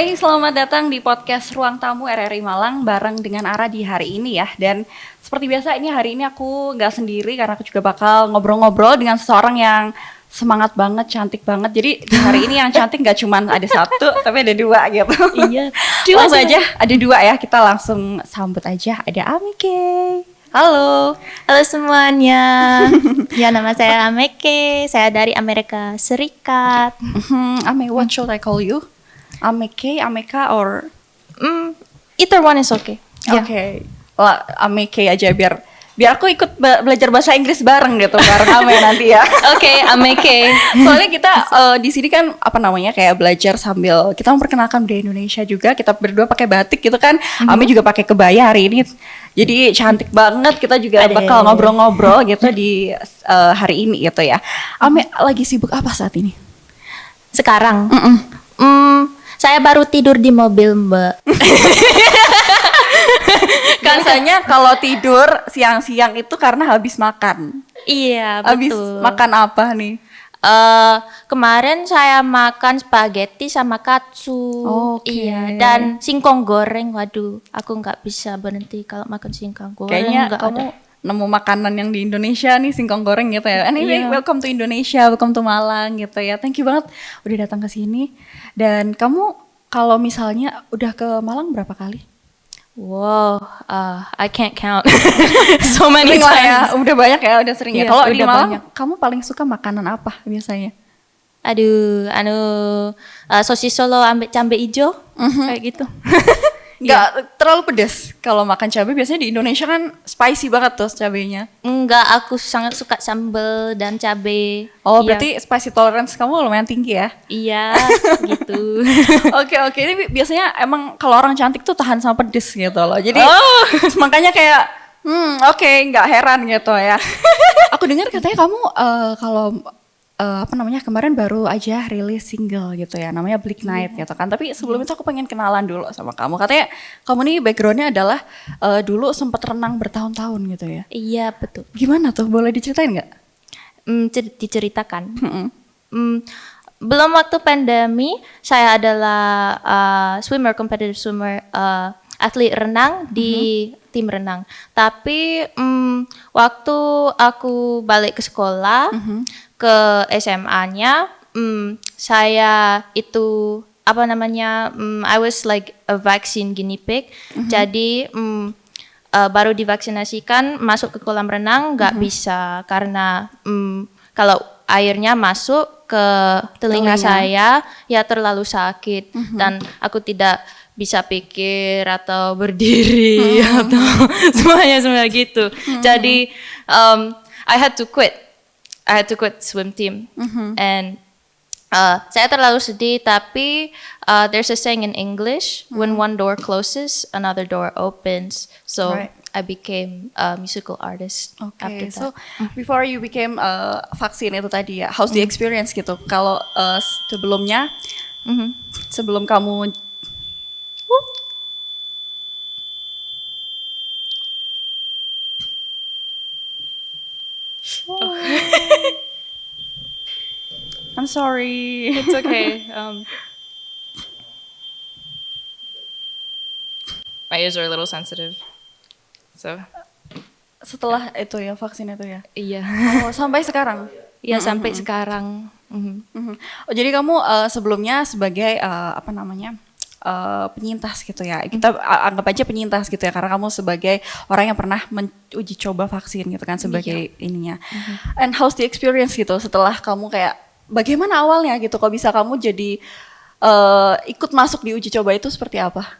Hai, selamat datang di podcast Ruang Tamu RRI Malang bareng dengan Ara di hari ini ya. Dan seperti biasa hari ini aku nggak sendiri karena aku juga bakal ngobrol-ngobrol dengan seseorang yang semangat banget, cantik banget. Jadi di hari ini yang cantik nggak cuma ada satu, tapi ada dua gitu. Iya. Langsung aja, ada dua ya. Kita langsung sambut aja. Ada Amike. Halo. Halo semuanya. Ya, nama saya Ameke. Saya dari Amerika Serikat. Ame, what should I call you? Ameke, Ameka, or Either one is okay. Oke, lah Ameke aja biar aku ikut belajar bahasa Inggris bareng gitu bareng Ame nanti ya. Oke, Ameke. Soalnya kita di sini kan apa namanya kayak belajar sambil kita memperkenalkan budaya Indonesia juga. Kita berdua pakai batik gitu kan. Ame juga pakai kebaya hari ini. Jadi cantik banget. Kita juga bakal ngobrol-ngobrol gitu di hari ini gitu ya. Ame lagi sibuk apa saat ini? Sekarang. Saya baru tidur di mobil, Mbak. Biasanya kalau tidur siang-siang itu karena habis makan. Iya, Habis betul. makan apa nih? Kemarin saya makan spaghetti sama katsu. Oke. Iya, dan singkong goreng. Waduh, aku nggak bisa berhenti kalau makan singkong goreng. Kayaknya nggak kamu ada. nemu makanan yang di Indonesia nih, singkong goreng gitu ya. Anyway, Iya. welcome to Indonesia, welcome to Malang gitu ya. Thank you banget udah datang ke sini. Dan kamu kalau misalnya udah ke Malang berapa kali? Wow, I can't count. So many Sering lah ya, times. udah banyak ya, udah sering ya. Iya, Kalau di udah Malang, banyak. kamu paling suka makanan apa biasanya? Aduh, sosis Solo ambek cabe ijo, kayak gitu. Nggak terlalu pedas. Kalau makan cabai biasanya di Indonesia kan spicy banget tuh cabenya. Enggak, aku sangat suka sambal dan cabe. Oh, Iya. berarti spicy tolerance kamu lumayan tinggi ya? Iya, gitu. Oke, ini biasanya emang kalau orang cantik tuh tahan sama pedes gitu loh. Jadi makanya kayak oke, nggak heran gitu ya. Aku dengar katanya kamu kalau apa namanya kemarin baru aja rilis single gitu ya, namanya Bleak Night gitu kan. Tapi sebelum itu aku pengen kenalan dulu sama kamu. Katanya kamu nih backgroundnya adalah dulu sempat renang bertahun-tahun gitu ya. Iya, betul. Gimana tuh? Boleh diceritain nggak? Diceritakan. Belum waktu pandemi, saya adalah competitive swimmer, atlet renang di tim renang. Tapi waktu aku balik ke sekolah, ke SMA-nya, saya itu apa namanya, I was like a vaccine guinea pig. Jadi baru divaksinasikan masuk ke kolam renang nggak bisa karena kalau airnya masuk ke telinga saya ya terlalu sakit dan aku tidak bisa pikir atau berdiri atau semuanya gitu. Jadi I had to quit swim team and saya terlalu sedih, tapi there's a saying in English, when one door closes, another door opens. So Right. I became a musical artist after Okay, that. so before you became vaksin itu tadi ya, how's the experience gitu? Kalau sebelumnya, sebelum kamu, I'm sorry. It's okay. My ears are a little sensitive. So, Setelah itu ya vaksin itu ya. iya. Oh, sampai sekarang. Iya sampai sekarang. Oh, jadi kamu sebelumnya sebagai apa namanya penyintas gitu ya. Kita anggap aja penyintas gitu ya, karena kamu sebagai orang yang pernah uji coba vaksin gitu kan sebagai ininya. And how's the experience gitu setelah kamu kayak bagaimana awalnya gitu? Kok bisa kamu jadi ikut masuk di uji coba itu seperti apa?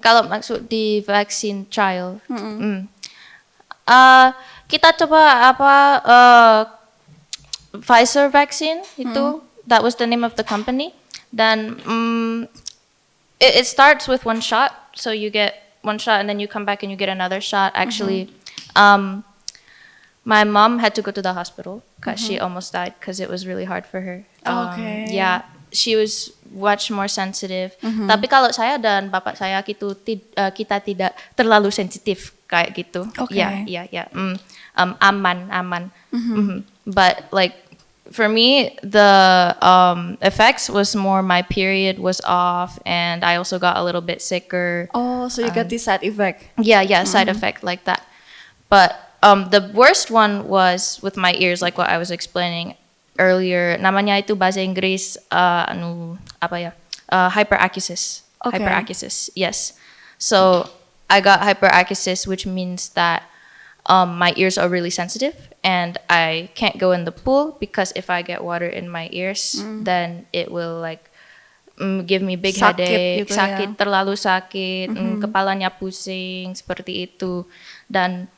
Kalau maksud di vaksin trial, kita coba Pfizer vaccine itu, that was the name of the company. Dan it starts with one shot, so you get one shot and then you come back and you get another shot. Actually, my mom had to go to the hospital because she almost died because it was really hard for her. Okay. Yeah, she was much more sensitive. Tapi kalau saya dan bapak saya gitu, kita tidak terlalu sensitif kayak gitu. Okay. Aman. But like for me, the effects was more my period was off, and I also got a little bit sicker. Oh, so you got this side effect. Yeah, side effect like that. But the worst one was with my ears, like what I was explaining earlier. Namanya itu bahasa Inggris hyperacusis. Okay. Hyperacusis, yes. So I got hyperacusis, which means that my ears are really sensitive, and I can't go in the pool because if I get water in my ears, then it will like give me big Sakit headache, gitu sakit, ya. terlalu sakit, kepalanya pusing, seperti itu. Dan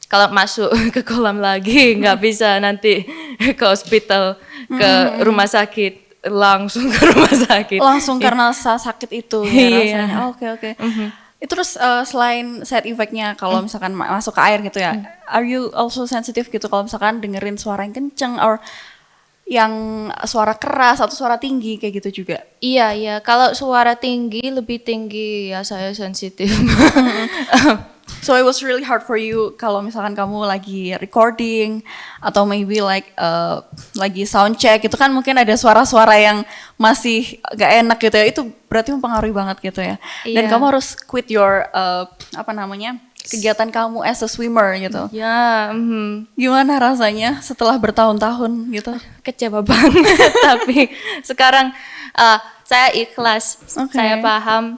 kalau masuk ke kolam lagi nggak bisa nanti ke hospital, ke rumah sakit, langsung ke rumah sakit. Langsung karena sakit itu ya Iya. rasanya. Oke. Itu terus selain side effect-nya kalau misalkan masuk ke air gitu ya, are you also sensitive gitu kalau misalkan dengerin suara yang kenceng or yang suara keras atau suara tinggi kayak gitu juga? Iya. Kalau suara tinggi, lebih tinggi ya saya sensitif. So it was really hard for you kalau misalkan kamu lagi recording atau maybe like lagi sound check itu kan mungkin ada suara-suara yang masih gak enak gitu ya, itu berarti mempengaruhi banget gitu ya. Dan Iya. kamu harus quit your kegiatan kamu as a swimmer gitu. Ya, Gimana rasanya setelah bertahun-tahun gitu? kecewa banget. Tapi sekarang saya ikhlas, Oke. saya paham.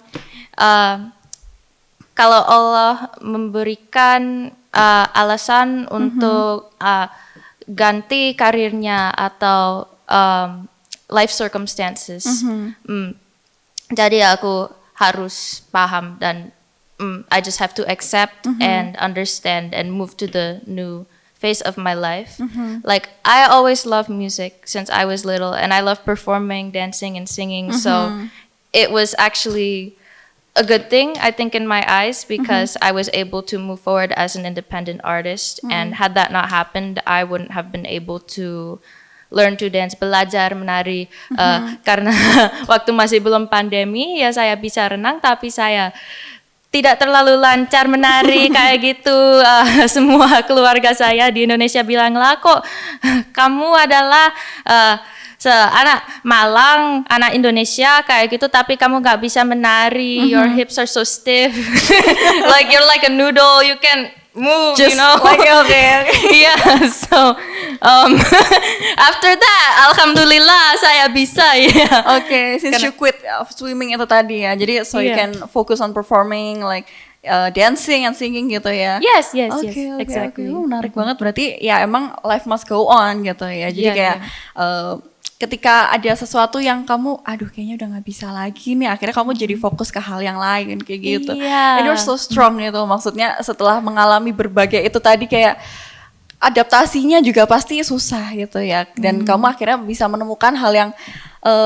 Kalau Allah memberikan alasan untuk ganti karirnya atau life circumstances, jadi aku harus paham dan I just have to accept and understand and move to the new phase of my life. Like I always loved music since I was little, and I love performing, dancing, and singing. So it was actually a good thing, I think, in my eyes, because I was able to move forward as an independent artist. And had that not happened, I wouldn't have been able to learn to dance, belajar menari. Karena waktu masih belum pandemi, ya saya bisa renang, tapi saya tidak terlalu lancar menari kayak gitu. Semua keluarga saya di Indonesia bilang lah, kok kamu adalah anak Malang, anak Indonesia kayak gitu, tapi kamu nggak bisa menari. Your hips are so stiff, like you're like a noodle, you can move, Just you know. like okay. Yeah, so after that, alhamdulillah saya bisa ya. Okay, since you quit swimming itu tadi ya, jadi so you Yeah. can focus on performing like dancing and singing gitu ya. Yes, Oke, exactly. Menarik banget, berarti ya emang life must go on gitu ya. Jadi Iya, kayak ketika ada sesuatu yang kamu, aduh kayaknya udah nggak bisa lagi nih, akhirnya kamu jadi fokus ke hal yang lain kayak gitu. Iya. And you're so strong gitu, maksudnya setelah mengalami berbagai itu tadi kayak adaptasinya juga pasti susah gitu ya. Dan kamu akhirnya bisa menemukan hal yang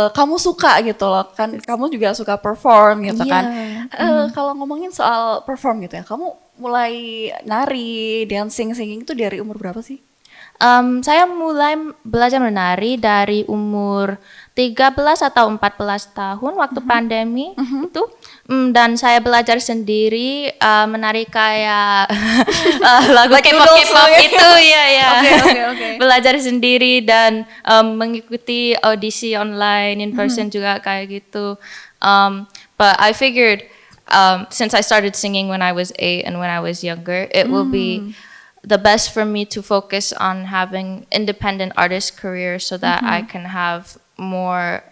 kamu suka gitu loh, kan kamu juga suka perform gitu Iya. kan. Kalau ngomongin soal perform gitu ya, kamu mulai nari, dancing, singing itu dari umur berapa sih? Saya mulai belajar menari dari umur 13 atau 14 tahun waktu pandemi itu. Dan saya belajar sendiri menari kayak lagu Like K-pop noodles K-pop ya. itu ya. Oke. Belajar sendiri dan mengikuti audisi online, in person juga kayak gitu. But I figured since I started singing when I was 8 and when I was younger, it will be the best for me to focus on having independent artist career so that I can have more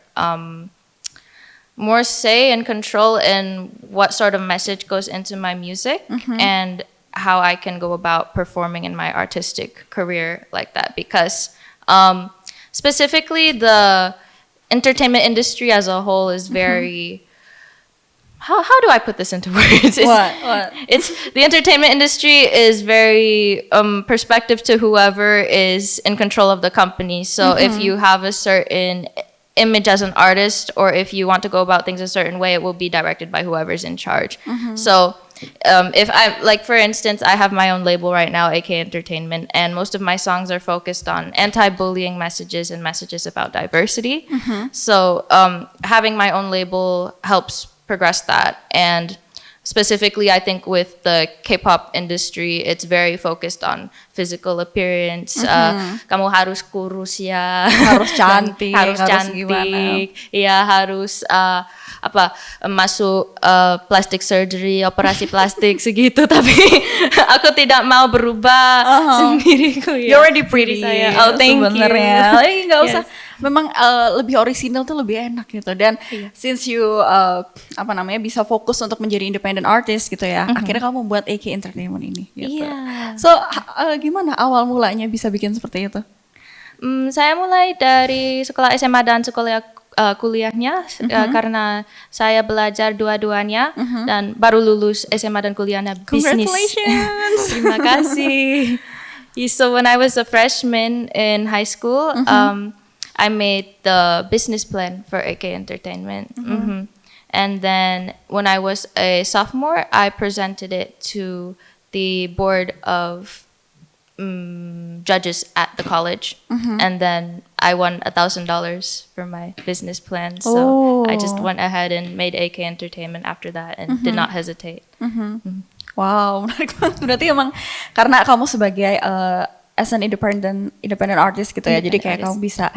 say and control in what sort of message goes into my music and how I can go about performing in my artistic career like that. Because specifically the entertainment industry as a whole is very how do I put this into words? What? It's the entertainment industry is very perspective to whoever is in control of the company. So if you have a certain image as an artist, or if you want to go about things a certain way, it will be directed by whoever's in charge. So if I, like for instance, I have my own label right now, AK Entertainment, and most of my songs are focused on anti-bullying messages and messages about diversity. So having my own label helps progress that. And specifically, I think with the K-pop industry, it's very focused on physical appearance. Kamu harus kurus ya, Harus cantik, harus harus gimana. cantik, ya harus masuk plastic surgery, operasi plastik segitu. Tapi aku tidak mau berubah sendiriku ya. You're already pretty. Saya. Oh, thank sebenarnya. you. Nggak usah. Yes. Memang lebih orisinal tuh lebih enak gitu. Dan since you bisa fokus untuk menjadi independent artist gitu ya, akhirnya kamu buat AK Entertainment ini. Gitu. Iya. So gimana awal mulanya bisa bikin seperti itu? Saya mulai dari sekolah SMA dan sekolah kuliahnya karena saya belajar dua-duanya dan baru lulus SMA dan kuliahnya bisnis. Congratulations. Terima kasih. So when I was a freshman in high school, I made the business plan for AK Entertainment. And then when I was a sophomore, I presented it to the board of judges at the college. And then I won $1,000 for my business plan. So I just went ahead and made AK Entertainment after that and did not hesitate. Wow, menarik banget. Berarti emang karena kamu sebagai as an independent artist gitu ya, jadi kayak kamu bisa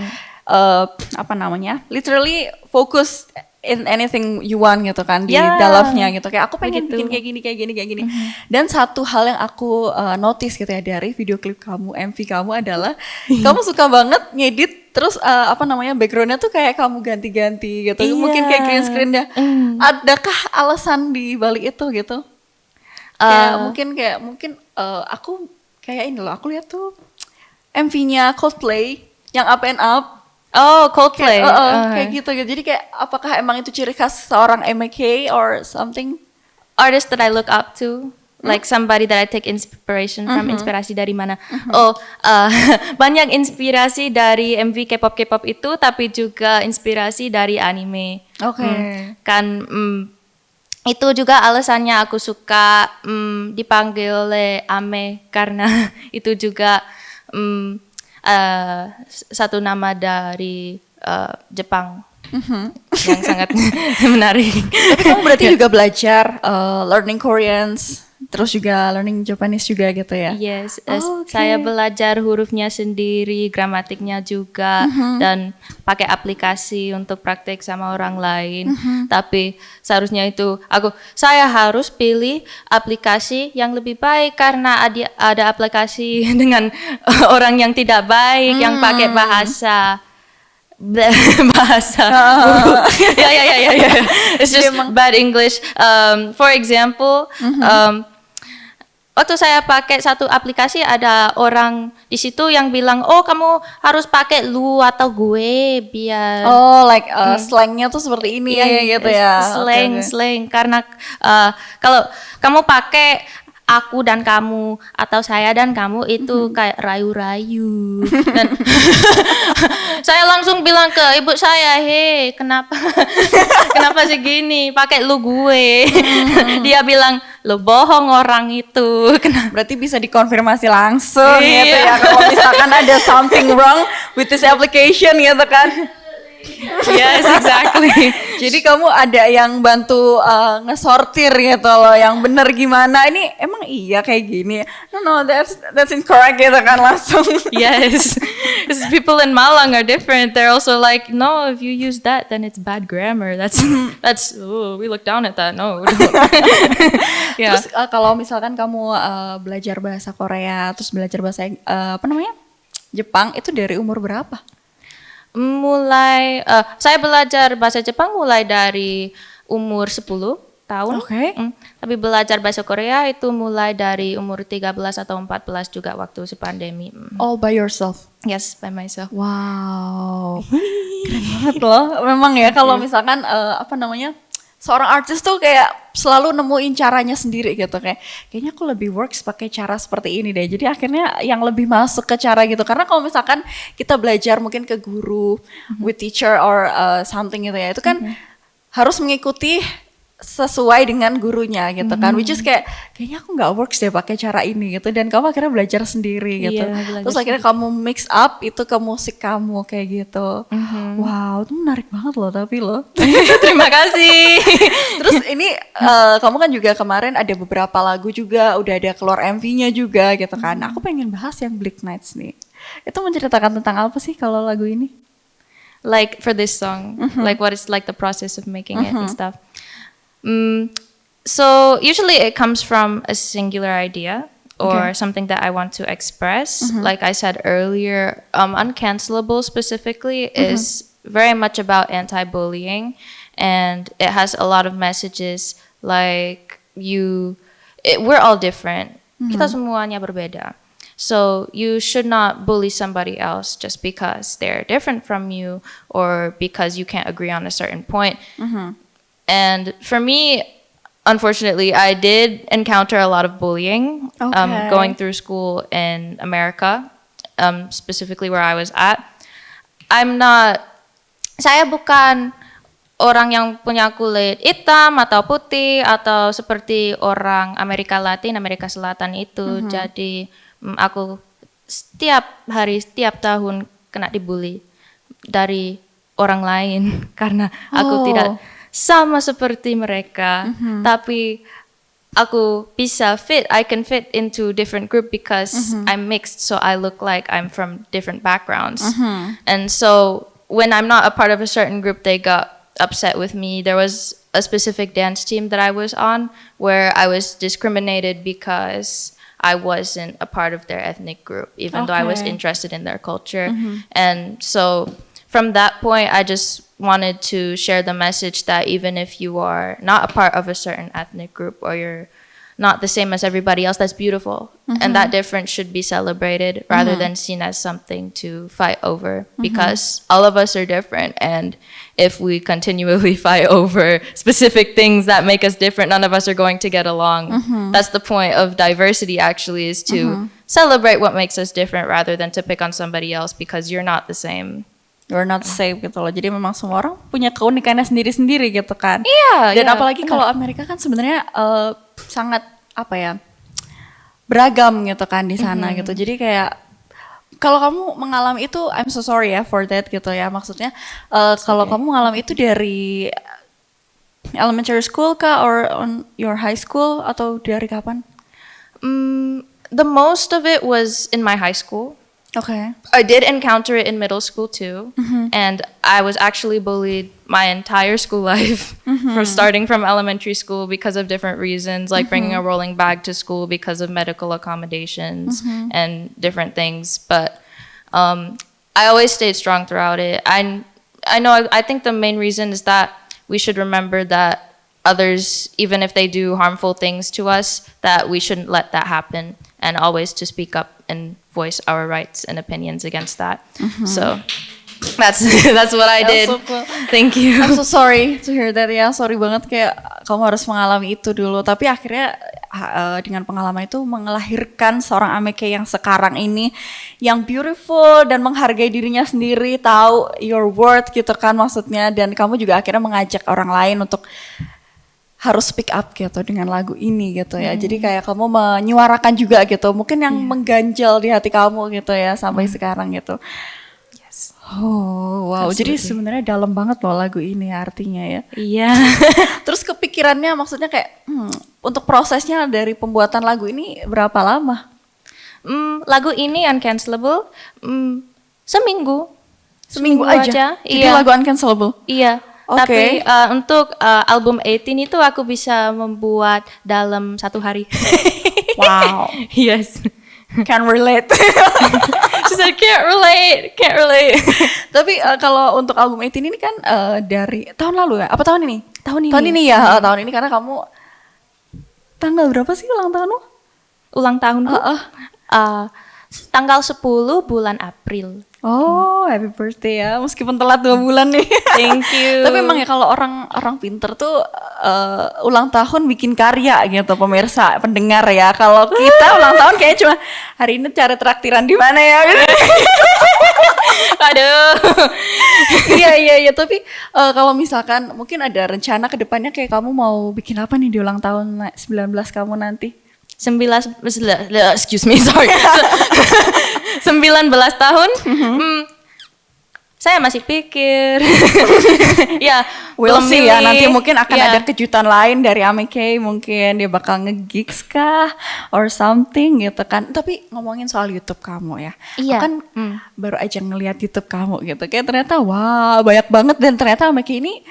literally fokus in anything you want gitu kan di dalamnya gitu. Kayak aku pengen bikin kayak gini. Dan satu hal yang aku notice gitu ya dari video klip kamu, MV kamu adalah kamu suka banget ngedit terus backgroundnya tuh kayak kamu ganti-ganti gitu. Mungkin kayak green screen dah. Adakah alasan di balik itu gitu? Kayak mungkin aku kayak ini loh, aku lihat tuh MV-nya Coldplay yang Up and Up. Oh, Coldplay. Kayak gitu. Jadi kayak apakah emang itu ciri khas seorang MK or something? Artist that I look up to, like somebody that I take inspiration from. Inspirasi dari mana? Banyak inspirasi dari MV K-pop itu, tapi juga inspirasi dari anime. Kan itu juga alasannya aku suka dipanggil oleh Ame karena itu juga satu nama dari Jepang yang sangat menarik. Tapi kamu berarti juga belajar learning Koreans, terus juga learning Japanese juga gitu ya? Yes, saya belajar hurufnya sendiri, gramatiknya juga, dan pakai aplikasi untuk praktek sama orang lain. Tapi seharusnya itu saya harus pilih aplikasi yang lebih baik karena ada aplikasi dengan orang yang tidak baik yang pakai bahasa it's just bad English. For example, waktu saya pakai satu aplikasi ada orang di situ yang bilang, oh kamu harus pakai lu atau gue biar slangnya tuh seperti ini gitu ya. Slang karena kalau kamu pakai aku dan kamu atau saya dan kamu itu kayak rayu-rayu. Dan saya langsung bilang ke ibu saya, "Hei, kenapa segini? Pakai lu gue." Dia bilang, "Lu bohong orang itu." Berarti bisa dikonfirmasi langsung gitu ya kalau misalkan ada something wrong with this application gitu kan. Yes, exactly. Jadi kamu ada yang bantu ngesortir gitu loh, yang bener gimana, ini emang iya kayak gini. No, that's incorrect gitu kan langsung. Yes, because people in Malang are different. They're also like, no, if you use that, then it's bad grammar. That's we look down at that. No. Terus kalau misalkan kamu belajar bahasa Korea, terus belajar bahasa Jepang, itu dari umur berapa? Saya belajar bahasa Jepang mulai dari umur 10 tahun. Tapi belajar bahasa Korea itu mulai dari umur 13 atau 14 juga waktu pandemi. All by yourself? Yes, by myself. Wow. Keren banget loh. Memang ya kalau misalkan seorang artis tuh kayak selalu nemuin caranya sendiri gitu, kayaknya aku lebih works pakai cara seperti ini deh. Jadi akhirnya yang lebih masuk ke cara gitu. Karena kalau misalkan kita belajar mungkin ke guru, with teacher or something gitu ya, itu kan harus mengikuti sesuai dengan gurunya gitu kan, which is kayaknya aku nggak works deh pakai cara ini gitu, dan kamu akhirnya belajar sendiri gitu. Iya, Terus akhirnya kamu mix up itu ke musik kamu kayak gitu. Wow, itu menarik banget loh tapi loh. Terima kasih. Terus ini kamu kan juga kemarin ada beberapa lagu juga udah ada keluar MV-nya juga gitu kan. Aku pengen bahas yang Bleak Nights nih. Itu menceritakan tentang apa sih kalau lagu ini? Like for this song, like what is like the process of making it and stuff. So usually it comes from a singular idea or something that I want to express. Like I said earlier, Uncancelable specifically is very much about anti-bullying, and it has a lot of messages like we're all different. Kita semuanya berbeda. So you should not bully somebody else just because they're different from you or because you can't agree on a certain point. And for me, unfortunately, I did encounter a lot of bullying going through school in America, specifically where I was at. Saya bukan orang yang punya kulit hitam atau putih atau seperti orang Amerika Latin, Amerika Selatan itu. Jadi aku setiap hari, setiap tahun kena dibully dari orang lain karena aku tidak sama seperti mereka, tapi aku bisa I can fit into different group because I'm mixed, so I look like I'm from different backgrounds. And so when I'm not a part of a certain group, they got upset with me. There was a specific dance team that I was on where I was discriminated because I wasn't a part of their ethnic group, even though I was interested in their culture. And so from that point, I just wanted to share the message that even if you are not a part of a certain ethnic group or you're not the same as everybody else, that's beautiful. And that difference should be celebrated rather than seen as something to fight over, because all of us are different. And if we continually fight over specific things that make us different, none of us are going to get along. That's the point of diversity, actually, is to celebrate what makes us different rather than to pick on somebody else because you're not the same. You're not safe gitu loh. Jadi memang semua orang punya keunikannya sendiri-sendiri gitu kan. Iya. Dan apalagi kalau Amerika kan sebenarnya sangat apa ya, beragam gitu kan di sana gitu. Jadi kayak kalau kamu mengalami itu, I'm so sorry ya for that gitu ya. Maksudnya kalau kamu mengalami itu dari elementary school kah or on your high school atau dari kapan? The most of it was in my high school. Okay. I did encounter it in middle school too, and I was actually bullied my entire school life for starting from elementary school because of different reasons, like bringing a rolling bag to school because of medical accommodations and different things. But I always stayed strong throughout it. I think the main reason is that we should remember that others, even if they do harmful things to us, that we shouldn't let that happen, and always to speak up and voice our rights and opinions against that. So that's what I did. So cool. Thank you. I'm so sorry to hear that ya. Sorry banget kayak kamu harus mengalami itu dulu. Tapi akhirnya dengan pengalaman itu melahirkan seorang Ameke yang sekarang ini, yang beautiful dan menghargai dirinya sendiri, tahu your worth gitu kan maksudnya. Dan kamu juga akhirnya mengajak orang lain untuk harus speak up gitu dengan lagu ini gitu ya. Jadi kayak kamu menyuarakan juga gitu. Mungkin yang mengganjal di hati kamu gitu ya sampai sekarang gitu. Yes. Oh wow. Absolutely. Jadi sebenarnya dalam banget loh lagu ini artinya ya. Iya. Terus kepikirannya maksudnya kayak untuk prosesnya dari pembuatan lagu ini berapa lama? Lagu ini Uncancelable seminggu aja. Jadi iya. lagu Uncancelable. Iya. Okay. Tapi untuk album 18 itu aku bisa membuat dalam 1 hari. Wow. Yes. Can relate. She said can't relate. Tapi kalau untuk album 18 ini kan dari tahun lalu ya? Apa tahun ini? Tahun ini. Tahun ini ya, tahun ini karena kamu tanggal berapa sih ulang tahunmu? Ulang tahunku? Tanggal 10 bulan April. Oh, happy birthday ya. Meskipun telat 2 bulan nih. Thank you. Tapi emang ya kalau orang pinter tuh ulang tahun bikin karya gitu pemirsa, pendengar ya. Kalau kita ulang tahun kayak cuma hari ini cari traktiran di mana ya gitu. Aduh. Iya, tapi kalau misalkan mungkin ada rencana ke depannya kayak kamu mau bikin apa nih di ulang tahun 19 kamu nanti? 19 tahun. Saya masih pikir. Ya, We'll belum see ya, nanti milih. mungkin akan Ya. ada kejutan lain dari Amike, mungkin dia bakal nge-gigs kah or something gitu kan. Tapi ngomongin soal YouTube kamu ya, Iya. aku kan baru aja ngelihat YouTube kamu gitu, kayak ternyata wah banyak banget, dan ternyata Amike ini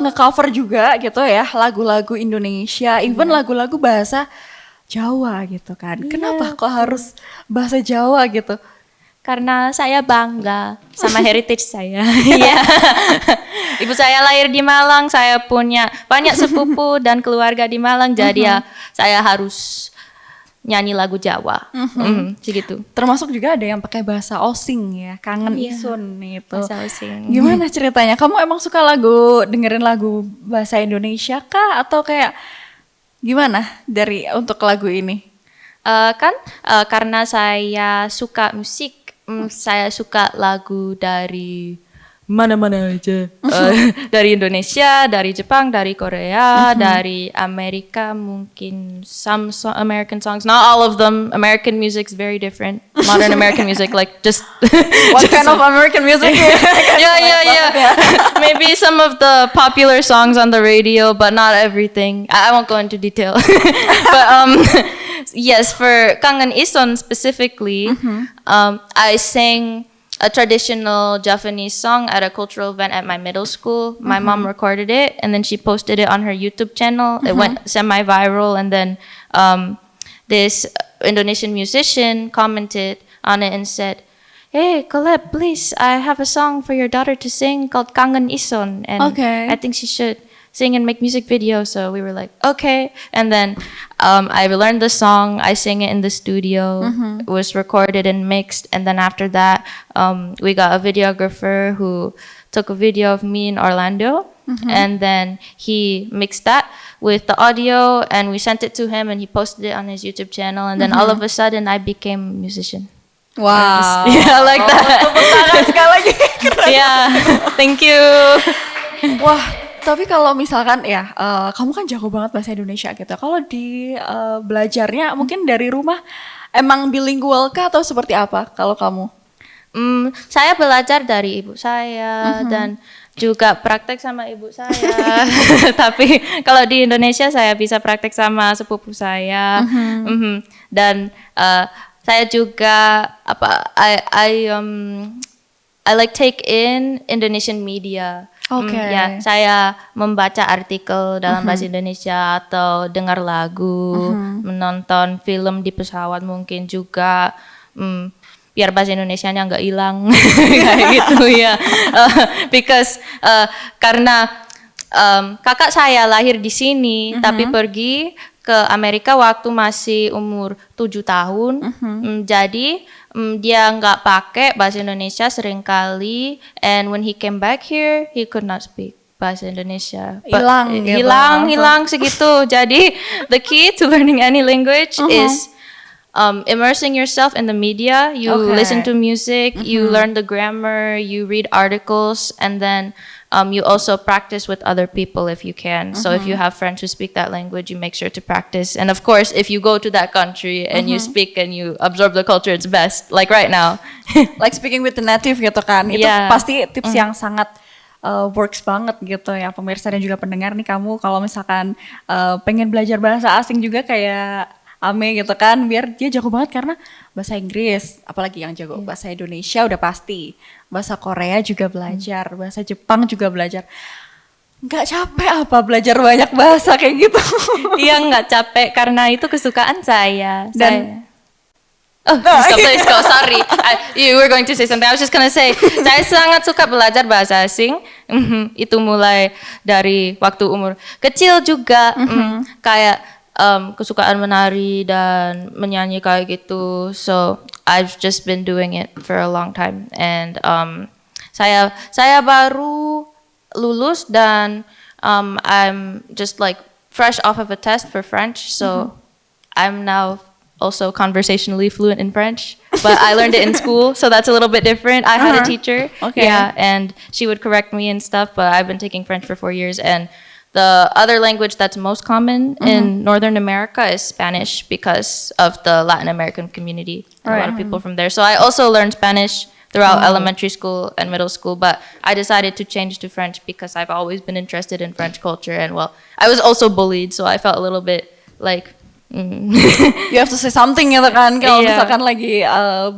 nge-cover juga gitu ya lagu-lagu Indonesia, even lagu-lagu bahasa Jawa gitu kan. Kenapa kok harus bahasa Jawa gitu? Karena saya bangga sama heritage saya. Iya. Ibu saya lahir di Malang, saya punya banyak sepupu dan keluarga di Malang, jadi ya saya harus nyanyi lagu Jawa. Segitu. Termasuk juga ada yang pakai bahasa Osing ya, Kangen Iya. Isun itu. Bahasa Osing. Gimana ceritanya? Kamu emang suka dengerin lagu bahasa Indonesia kah, atau kayak gimana untuk lagu ini? Karena saya suka musik, saya suka lagu dari mana-mana aja. Dari Indonesia, dari Jepang, dari Korea, dari Amerika, mungkin some American songs. Not all of them. American music's very different. Modern American music, like just What kind of American music? yeah. Maybe some of the popular songs on the radio, but not everything. I won't go into detail. But yes, for Kangen Ison specifically, I sang a traditional Japanese song at a cultural event at my middle school. My mom recorded it, and then she posted it on her YouTube channel. It went semi-viral, and then this Indonesian musician commented on it and said, "Hey, Colette, please, I have a song for your daughter to sing called Kangen Ison, and Okay. I think she should sing and make music videos." So we were like, okay. And then I learned the song. I sang it in the studio. It was recorded and mixed. And then after that, we got a videographer who took a video of me in Orlando. And then he mixed that with the audio, and we sent it to him, and he posted it on his YouTube channel. And then all of a sudden, I became a musician. Wow. Yeah, like that. Tepuk tangan sekali lagi. Yeah, thank you. Wah, tapi kalau misalkan ya, kamu kan jago banget bahasa Indonesia gitu. Kalau di belajarnya mungkin dari rumah emang bilingual kah atau seperti apa kalau kamu? Saya belajar dari ibu saya dan juga praktek sama ibu saya. Tapi kalau di Indonesia saya bisa praktek sama sepupu saya. Dan saya juga I like take in Indonesian media. Oke. Ya, saya membaca artikel dalam bahasa Indonesia atau dengar lagu, menonton film di pesawat mungkin juga. Biar bahasa Indonesianya nggak hilang kayak gitu ya. Because karena kakak saya lahir di sini tapi pergi ke Amerika waktu masih umur 7 tahun. Jadi dia nggak pakai bahasa Indonesia seringkali, and when he came back here he could not speak bahasa Indonesia. Hilang segitu. Jadi the key to learning any language is immersing yourself in the media. You listen to music, you learn the grammar, you read articles, and then you also practice with other people if you can. So if you have friends who speak that language, you make sure to practice. And of course, if you go to that country and you speak and you absorb the culture, it's best. Like right now. Like speaking with the native gitu kan. Itu Yeah. pasti tips yang sangat works banget gitu ya, pemirsa dan juga pendengar nih. Kamu kalau misalkan pengen belajar bahasa asing juga kayak Ame gitu kan, biar dia jago banget karena bahasa Inggris, apalagi yang jago bahasa Indonesia udah pasti, bahasa Korea juga belajar, bahasa Jepang juga belajar. Nggak capek apa belajar banyak bahasa kayak gitu? Iya, nggak capek karena itu kesukaan saya. Dan- Please go. Sorry, you were going to say something. I was just gonna say, saya sangat suka belajar bahasa asing. Itu mulai dari waktu umur kecil juga. Kayak kesukaan menari dan menyanyi kayak gitu. So I've just been doing it for a long time. And saya baru lulus dan I'm just like fresh off of a test for French. So I'm now also conversationally fluent in French, but I learned it in school, so that's a little bit different. I had a teacher, Okay. yeah, and she would correct me and stuff, but I've been taking French for 4 years, and the other language that's most common in Northern America is Spanish because of the Latin American community. And a lot of people from there. So I also learned Spanish throughout elementary school and middle school, but I decided to change to French because I've always been interested in French culture, and well, I was also bullied, so I felt a little bit like You have to say something gitu kan kalau Iya. misalkan lagi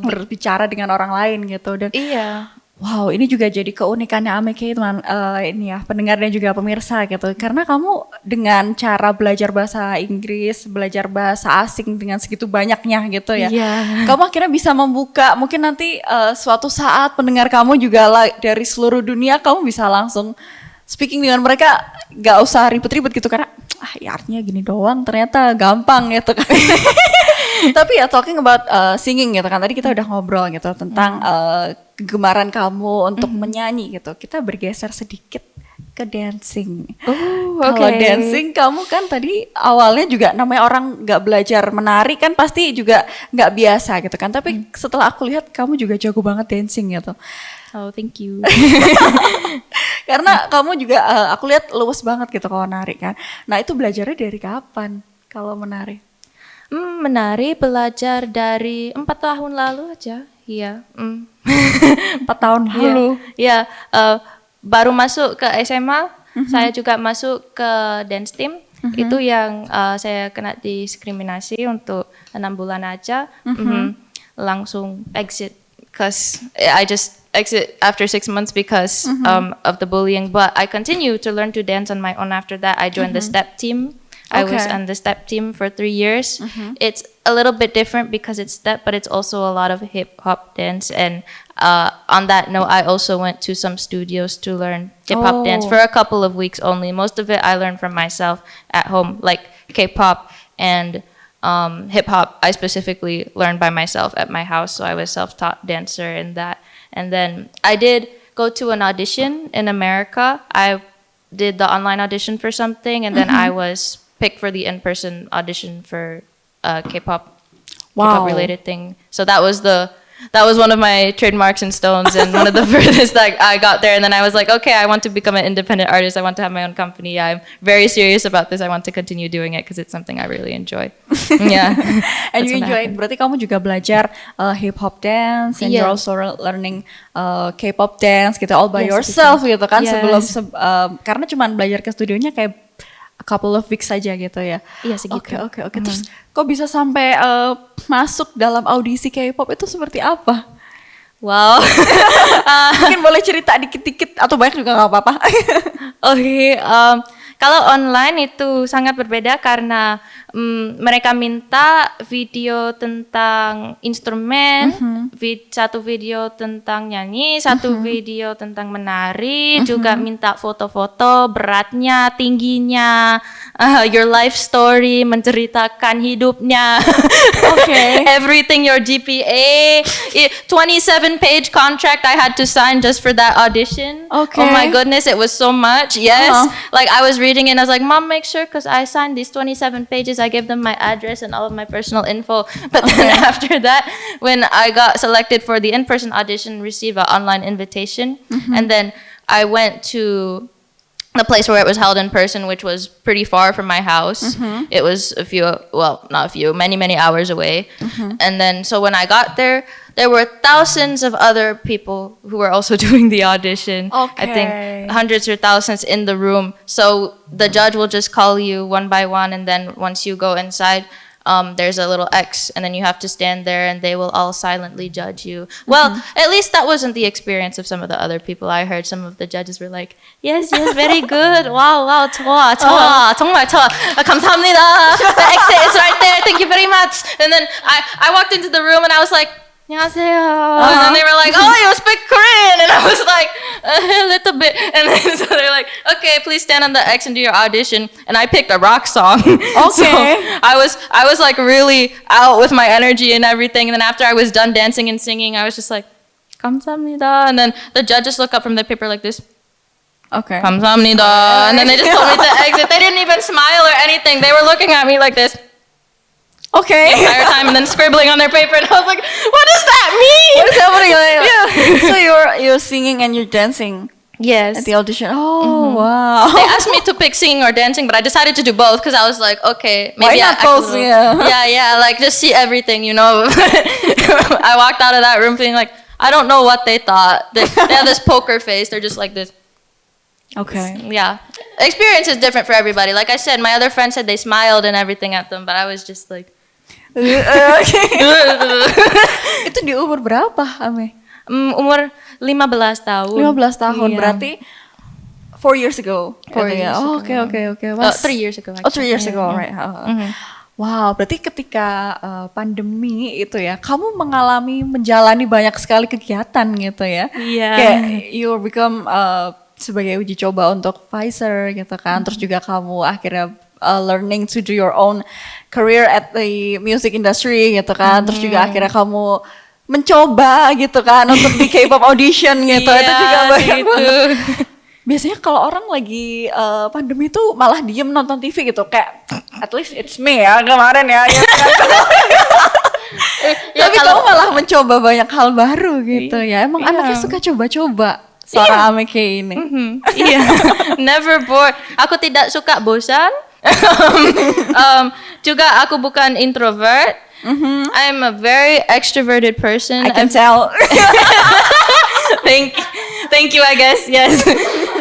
berbicara dengan orang lain gitu. Dan iya. wow, ini juga jadi keunikannya Ameke teman ini ya pendengar dan juga pemirsa gitu. Karena kamu dengan cara belajar bahasa Inggris, belajar bahasa asing dengan segitu banyaknya gitu ya. Iya. Kamu akhirnya bisa membuka mungkin nanti suatu saat pendengar kamu juga dari seluruh dunia kamu bisa langsung speaking dengan mereka, gak usah ribet-ribet gitu karena ya artinya gini doang ternyata gampang gitu kan. Tapi ya talking about singing gitu kan, tadi kita udah ngobrol gitu tentang kegemaran kamu untuk menyanyi gitu. Kita bergeser sedikit ke dancing. Kalau oke. dancing kamu kan tadi awalnya juga namanya orang nggak belajar menari kan pasti juga nggak biasa gitu kan. Tapi setelah aku lihat kamu juga jago banget dancing gitu. Oh, thank you. Karena kamu juga aku lihat luwes banget gitu kalau nari kan. Nah itu belajarnya dari kapan kalau menari? Menari belajar dari 4 tahun lalu aja. Iya. 4 tahun lalu. Iya, baru masuk ke SMA, saya juga masuk ke dance team. Itu yang saya kena diskriminasi untuk 6 bulan aja. Langsung exit, cause I just exit after 6 months because of the bullying. But I continue to learn to dance on my own after that. I joined the step team. I was Okay. on the step team for 3 years. It's a little bit different because it's step, but it's also a lot of hip hop dance. And on that note, I also went to some studios to learn hip hop dance for a couple of weeks only. Most of it I learned from myself at home, like K-pop and hip hop. I specifically learned by myself at my house, so I was self-taught dancer in that. And then I did go to an audition in America. I did the online audition for something, and then I was picked for the in-person audition for K-pop, Wow. K-pop related thing. So that was one of my trademarks and stones, and one of the furthest that I got there. And then I was like, okay, I want to become an independent artist. I want to have my own company. I'm very serious about this. I want to continue doing it because it's something I really enjoy. Yeah. And That's you when enjoy it. that happened. Berarti kamu juga belajar hip hop dance and you're Iya. also learning K-pop dance gitu all by Yes, yourself gitu kan Yes. sebelum karena cuman belajar ke studionya kayak a couple of weeks saja gitu ya. Iya, segitu. Oke. Terus kok bisa sampai masuk dalam audisi K-pop itu seperti apa? Wow. Mungkin boleh cerita dikit-dikit atau banyak juga nggak apa-apa. Oke, kalau online itu sangat berbeda karena mereka minta video tentang instrumen, satu video tentang nyanyi, satu video tentang menari, juga minta foto-foto beratnya, tingginya, your life story, menceritakan hidupnya, Okay. everything, your GPA, 27-page contract I had to sign just for that audition. Okay. Oh my goodness, it was so much. Yes. Like I was reading it and I was like, Mom, make sure, because I signed these 27 pages. I gave them my address and all of my personal info. But then after that, when I got selected for the in-person audition, received an online invitation. And then I went to the place where it was held in person, which was pretty far from my house. It was many hours away. And then, so when I got there were thousands of other people who were also doing the audition. I Okay. think hundreds or thousands in the room. So the judge will just call you one by one, and then once you go inside, there's a little X, and then you have to stand there, and they will all silently judge you. Well, at least that wasn't the experience of some of the other people. I heard some of the judges were like, yes, very good. Wow, 좋아, 정말 좋아. 감사합니다. The X is right there. Thank you very much. And then I walked into the room, and I was like, 안녕하세요. And then they were like, oh, you speak Korean. And I was like, a little bit. And then so they're like, okay, please stand on the X and do your audition. And I picked a rock song. So I was like really out with my energy and everything. And then after I was done dancing and singing, I was just like, 감사합니다. And then the judges look up from the paper like this. Okay. 감사합니다. And then they just told me to exit. They didn't even smile or anything. They were looking at me like this. Okay. the entire time and then scribbling on their paper, and I was like, what does that mean? What is happening? So you're singing and you're dancing Yes. at the audition. Oh wow. They asked me to pick singing or dancing, but I decided to do both because I was like, okay, Why maybe not I both? could- Yeah. yeah, like just see everything, you know. I walked out of that room feeling like I don't know what they thought. They have this poker face. They're just like this. Okay. Yeah, experience is different for everybody. Like I said, my other friends said they smiled and everything at them, but I was just like, Itu di umur berapa, Ame? umur 15 tahun. 15 tahun Iya. berarti 4 years ago. 4 gitu ya. years Oh, ago. oke. 3 years ago. Oh, 3 years actually. ago, Yeah. right. Wow, berarti ketika pandemi itu ya, kamu mengalami menjalani banyak sekali kegiatan gitu ya. Iya. Kayak you become sebagai uji coba untuk Pfizer gitu kan. Terus juga kamu akhirnya learning to do your own career at the music industry gitu kan. Terus juga akhirnya kamu mencoba gitu kan untuk di K-pop audition gitu. Itu Iya, juga banyak gitu. banget. Biasanya kalau orang lagi pandemi tuh malah diem nonton TV gitu, kayak at least it's me ya kemarin ya. Ya, Tapi kamu malah mencoba banyak hal baru gitu ya. Emang Iya. anaknya suka coba-coba. Seorang Ame kayak ini. Iya, never bored. Aku tidak suka bosan. Juga aku bukan introvert. I'm a very extroverted person. I can tell. Thank you. I guess yes.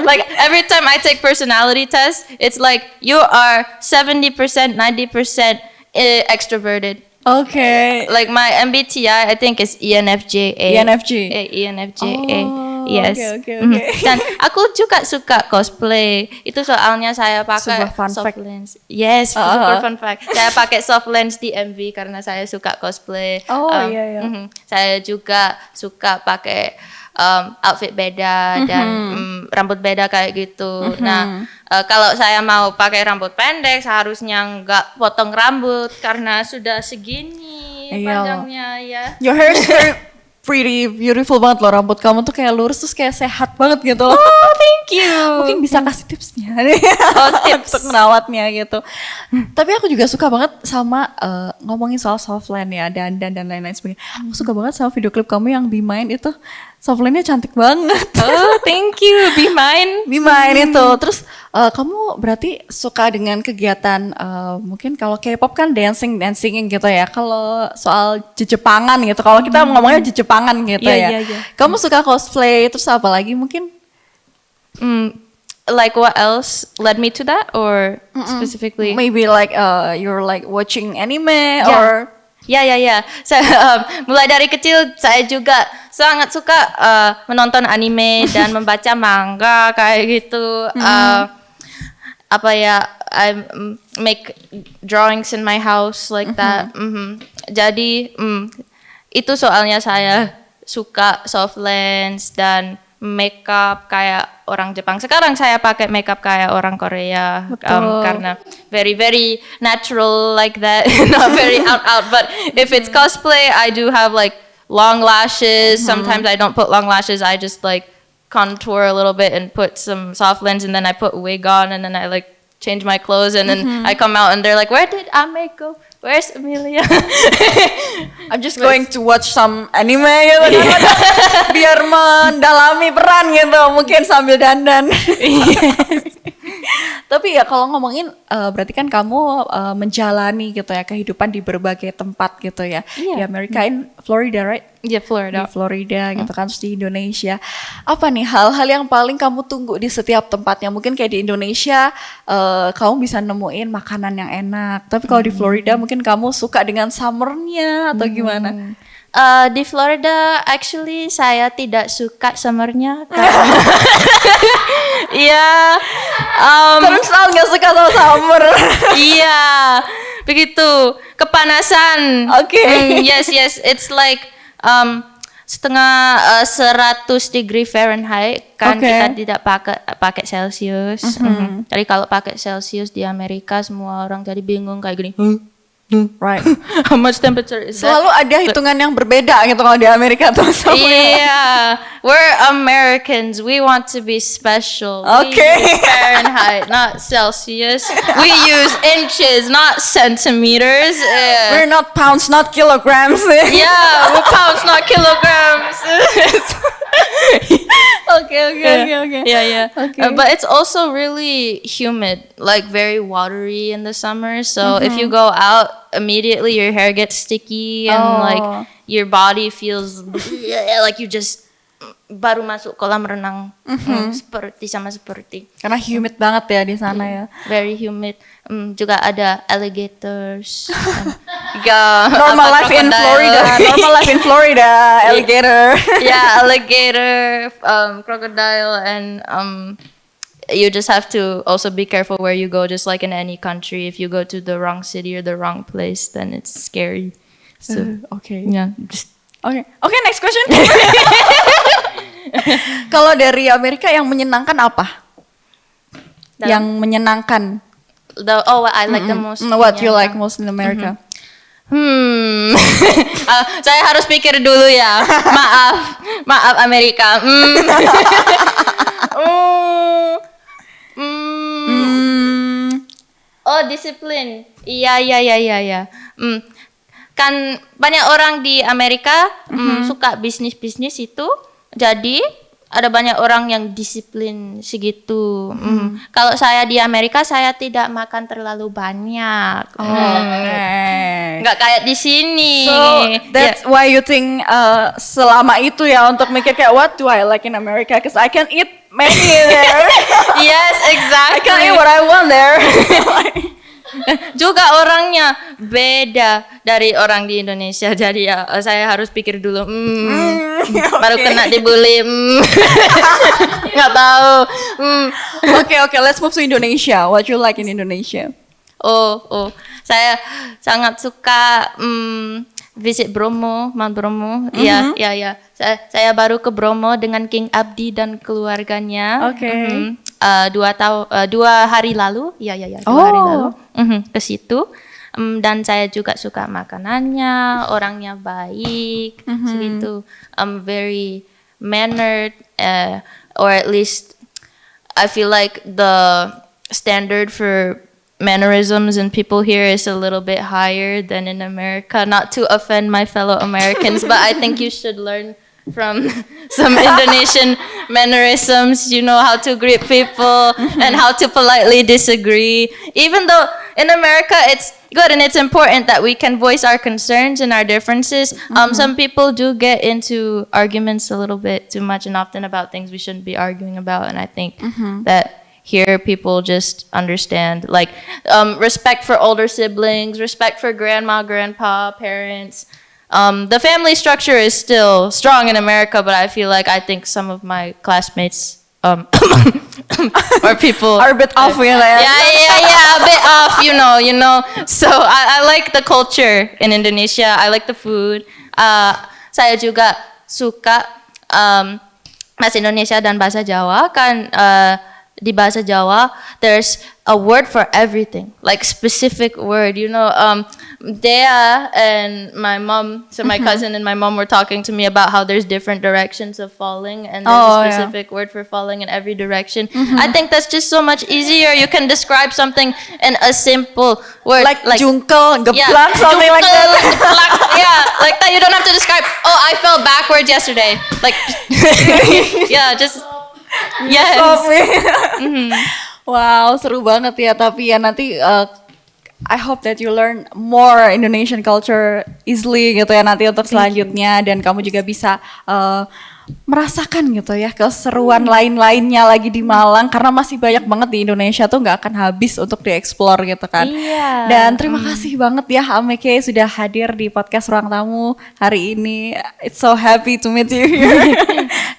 Like every time I take personality test, it's like you are 70%, 90% extroverted. Oke. Like my MBTI, I think is ENFJ. ENFJ. ENFJ. Oh, Yes. oke. Dan aku juga suka cosplay. Itu soalnya saya pakai Sebuah fun soft fact. lens. Yes, super fun fact. Saya pakai soft lens di MV karena saya suka cosplay. Oh, iya. Saya juga suka pakai outfit beda dan rambut beda kayak gitu. Nah, kalau saya mau pakai rambut pendek, seharusnya nggak potong rambut karena sudah segini Iya. panjangnya ya. Your hair is very pretty, beautiful banget loh, rambut kamu tuh kayak lurus terus kayak sehat banget gitu loh. Oh, thank you. Mungkin bisa kasih tipsnya tips. untuk merawatnya gitu. Tapi aku juga suka banget sama ngomongin soal softland ya, dan lain-lain sebagainya. Aku suka banget sama video klip kamu yang Be Mine itu, softlandnya cantik banget. Oh, thank you. Be mine. Be Mine itu. Terus kamu berarti suka dengan kegiatan mungkin kalau K-pop kan dancing gitu ya. Kalau soal Jepangan gitu, kalau kita ngomongnya Jepangan gitu ya. Iya. Kamu suka cosplay, terus apa lagi mungkin? Like what else led me to that or specifically? Maybe like you're like watching anime or Ya. Saya mulai dari kecil saya juga sangat suka menonton anime dan membaca manga kayak gitu. Apa ya? I make drawings in my house like that. Jadi itu soalnya saya suka soft lens dan makeup kayak orang Jepang. Sekarang saya pakai makeup kayak orang Korea karena very very natural like that, not very out. But if it's cosplay, I do have like long lashes. Sometimes I don't put long lashes. I just like contour a little bit and put some soft lens, and then I put a wig on, and then I like change my clothes, and then I come out and they're like, "Where did Ame go? Where's Amelia?" I'm just going to watch some anime gitu kan. Biar mendalami peran gitu, mungkin sambil dandan. Tapi ya kalau ngomongin berarti kan kamu menjalani gitu ya kehidupan di berbagai tempat gitu ya. Iya. Di Amerika, in Florida, right? Yeah, Florida. Di Florida gitu kan, terus di Indonesia. Apa nih hal-hal yang paling kamu tunggu di setiap tempatnya? Mungkin kayak di Indonesia kamu bisa nemuin makanan yang enak. Tapi kalau di Florida mungkin kamu suka dengan summernya atau gimana? Di Florida, actually saya tidak suka summernya karena iya, Terus nggak suka sama summer. iya, begitu kepanasan. Oke. Yes, it's like setengah 100 degree Fahrenheit kan. Oke. Kita tidak pakai Celsius. Jadi kalau pakai Celsius di Amerika semua orang jadi bingung kayak gini. Right. How much temperature is that? Selalu ada hitungan yang berbeda gitu kalau di Amerika tuh sama Yeah, we're Americans. We want to be special. Okay. We use Fahrenheit, not Celsius. We use inches, not centimeters. Yeah, We're not pounds, not kilograms. yeah, we're pounds, not kilograms. Okay. Yeah. Okay. But it's also really humid, like very watery in the summer. So if you go out, immediately your hair gets sticky and like your body feels like you just baru masuk kolam renang. Seperti. Karena humid banget ya di sana ya. Very humid. Juga ada alligators. Normal life in Florida, alligator. Yeah, alligator, crocodile, and you just have to also be careful where you go, just like in any country. If you go to the wrong city or the wrong place, then it's scary. So, Okay. yeah. Okay, next question. Kalau dari Amerika yang menyenangkan apa? Yang menyenangkan. What I like the most. What you like most in America? Saya harus pikir dulu ya. Maaf Amerika. Oh, disiplin. Iya. Kan banyak orang di Amerika suka bisnis itu. Jadi ada banyak orang yang disiplin segitu. Kalau saya di Amerika, saya tidak makan terlalu banyak. Nggak kayak di sini. So that's why you think selama itu ya untuk mikir kayak what do I like in America? Because I can eat many there. Yes, exactly. I can eat what I want there. Juga orangnya beda dari orang di Indonesia, jadi ya saya harus pikir dulu. Baru kena dibully. Nggak tahu. Okay, let's move to Indonesia. What you like in Indonesia? Saya sangat suka visit Bromo, Mount Bromo. Iya. Saya baru ke Bromo dengan King Abdi dan keluarganya. Okay. 2 hari lalu, 2 hari lalu ke situ. Dan saya juga suka makanannya, orangnya baik, segitu. Very mannered, or at least I feel like the standard for mannerisms and people here is a little bit higher than in America. Not to offend my fellow Americans, but I think you should learn from some Indonesian mannerisms. You know how to greet people and how to politely disagree. Even though in America it's good and it's important that we can voice our concerns and our differences, some people do get into arguments a little bit too much and often about things we shouldn't be arguing about. And I think that here people just understand, like, respect for older siblings, respect for grandma, grandpa, parents. The family structure is still strong in America, but I feel like I think some of my classmates or people Are a bit off, you know. yeah, a bit off, you know. So I like the culture in Indonesia. I like the food. Saya juga suka bahasa Indonesia dan bahasa Jawa kan. Di bahasa Jawa, there's a word for everything, like specific word. Dea and my mom, so my cousin and my mom were talking to me about how there's different directions of falling, and there's a specific word for falling in every direction. I think that's just so much easier. You can describe something in a simple word, Like jungkel, geplak, something like jungkel, that. geplak, yeah, like that. You don't have to describe. Oh, I fell backwards yesterday. Like, yeah, just. Yes. Wow, seru banget ya. Tapi ya nanti I hope that you learn more Indonesian culture easily gitu ya nanti untuk selanjutnya, dan kamu juga bisa merasakan gitu ya keseruan lain-lainnya lagi di Malang, karena masih banyak banget di Indonesia tuh nggak akan habis untuk dieksplor gitu kan. Iya. Dan terima kasih banget ya Ameke sudah hadir di podcast Ruang Tamu hari ini. It's so happy to meet you here.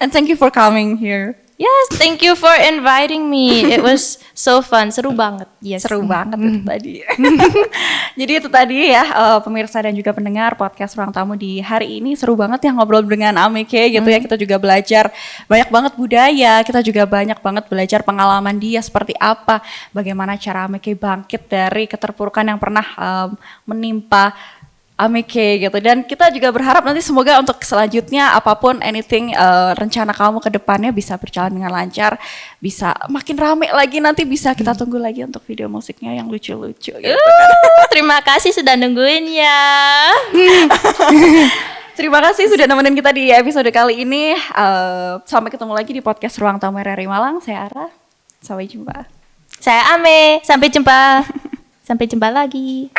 And thank you for coming here. Yes, thank you for inviting me. It was so fun, seru banget. Yes. Seru banget itu tadi. Jadi itu tadi ya pemirsa dan juga pendengar podcast Ruang Tamu di hari ini seru banget ya ngobrol dengan Ameke gitu ya. Kita juga belajar banyak banget budaya, kita juga banyak banget belajar pengalaman dia seperti apa, bagaimana cara Ameke bangkit dari keterpurukan yang pernah menimpa Ameke gitu. Dan kita juga berharap nanti semoga untuk selanjutnya apapun anything rencana kamu ke depannya bisa berjalan dengan lancar, bisa makin rame lagi, nanti bisa kita tunggu lagi untuk video musiknya yang lucu-lucu gitu kan. Terima kasih sudah nungguin ya. Terima kasih sudah nemenin kita di episode kali ini. Sampai ketemu lagi di podcast Ruang Tamu RRI Malang. Saya Ara. Sampai jumpa. Saya Ame, sampai jumpa. Sampai jumpa lagi.